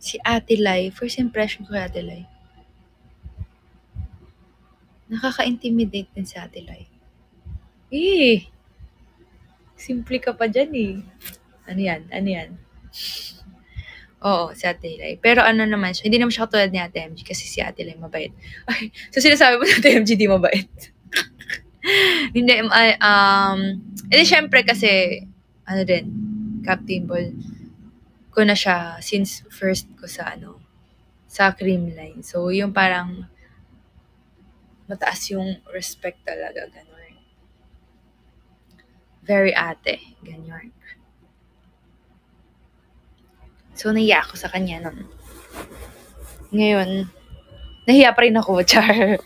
Si Ate Lai, first impression ko kay Ate Lai. Nakaka-intimidate din si Ate Lai. Simple ka pa dyan eh. Ano yan? Oo, si Ate Lai. Pero ano naman siya, hindi naman siya katulad ni Ate MG kasi si Ate Lai mabait. Ay, so sinasabi mo si Ate MG di mabait? Hindi, syempre kasi, ano din, Captain Ball, ko na siya since first ko sa Creamline. So, yung parang, mataas yung respect talaga, gano'n. Very ate, ganyan. So, nahiya ako sa kanya nun. Ngayon, nahiya pa rin ako, char.